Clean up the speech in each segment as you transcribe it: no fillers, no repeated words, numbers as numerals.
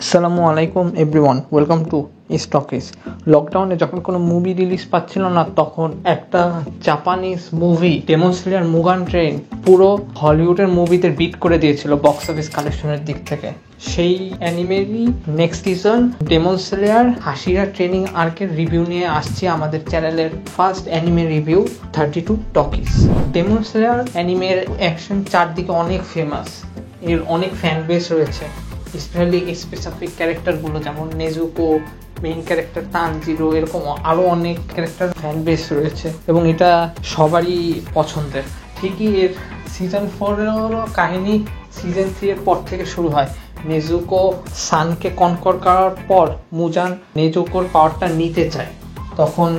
আসসালামু আলাইকুম everyone, welcome to স্টকিস। লকডাউনে যখন কোনো মুভি রিলিজ পাচ্ছিল না, তখন একটা Japanese movie Demon Slayer Mugen Train পুরো হলিউডের মুভিদের বিট করে দিয়েছিল বক্স অফিস কালেকশনের দিক থেকে। সেই অ্যানিমেরই next season Demon Slayer Hashira Training আর্কের রিভিউ নিয়ে আসছে আমাদের চ্যানেলের first anime review 32 Talkies. Demon Slayer অ্যানিমের অ্যাকশন চারদিকে অনেক ফেমাস, এর অনেক ফ্যান বেস রয়েছে, স্পেশালি স্পেসিফিক ক্যারেক্টারগুলো যেমন নেজুকো, মেইন ক্যারেক্টার তানজিরো, এরকম আরও অনেক ক্যারেক্টার ফ্যান বেস রয়েছে এবং এটা সবারই পছন্দের। ঠিকই এর সিজন 4-এর কাহিনী সিজন 3 এর পর থেকে শুরু হয়। নেজুকো সানকে কনকর করার পর মুজান নেজুকোর পাওয়ারটা নিতে চায়, তখন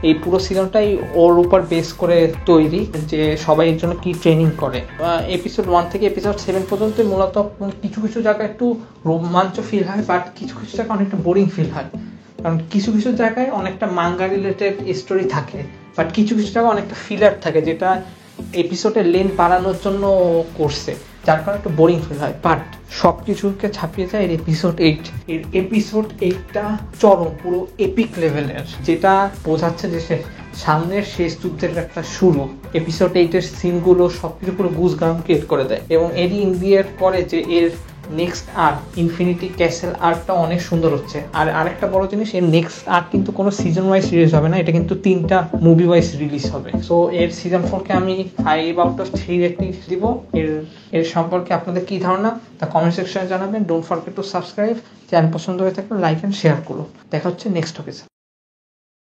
এই পুরো সিজনটাই ওর উপর বেস করে তৈরি যে সবাই এর জন্য কি ট্রেনিং করে। এপিসোড 1 থেকে এপিসোড 7 পর্যন্ত মূলত কিছু কিছু জায়গায় একটু রোমাঞ্চ ফিল হয়, বাট কিছু কিছু জায়গায় অনেকটা বোরিং ফিল হয়, কারণ কিছু কিছু জায়গায় অনেকটা মাঙ্গা রিলেটেড স্টোরি থাকে, বাট কিছু কিছু জায়গায় অনেকটা ফিলার থাকে যেটা এপিসোডের লেন্থ বাড়ানোর জন্য করছে, যার কারণে একটু বোরিং ফিল হয়। বাট সব কিছুকে ছাপিয়ে যায় এর এপিসোড 8। এর এপিসোড 8টা চরম, পুরো এপিক লেভেলের, যেটা বোঝাচ্ছে যে সামনের শেষ যুদ্ধের একটা শুরু। এপিসোড 8-এর সিনগুলো সবকিছু পুরো গুজবাম্প ক্রিয়েট করে দেয় এবং এরই ইন্ডিয়ার পরে যে এর নেক্সট আর্ক ইনফিনিটি ক্যাসেল আর্কটা অনেক সুন্দর হচ্ছে। আর আরেকটা বড় জিনিস, এর নেক্সট আর্ক কিন্তু কোনো সিজন ওয়াইজ রিলিজ হবে না, এটা কিন্তু 3টা মুভি ওয়াইজ রিলিজ হবে। সো এর সিজন 4-কে আমি 5/3 রেটিং দিব। এর সম্পর্কে আপনাদের কি ধারণা তা কমেন্ট সেকশনে জানাবেন। Don't forget to subscribe. Channel পছন্দ হয়ে থাকলে লাইক অ্যান্ড শেয়ার করুন। দেখা হচ্ছে নেক্সট টপিকে।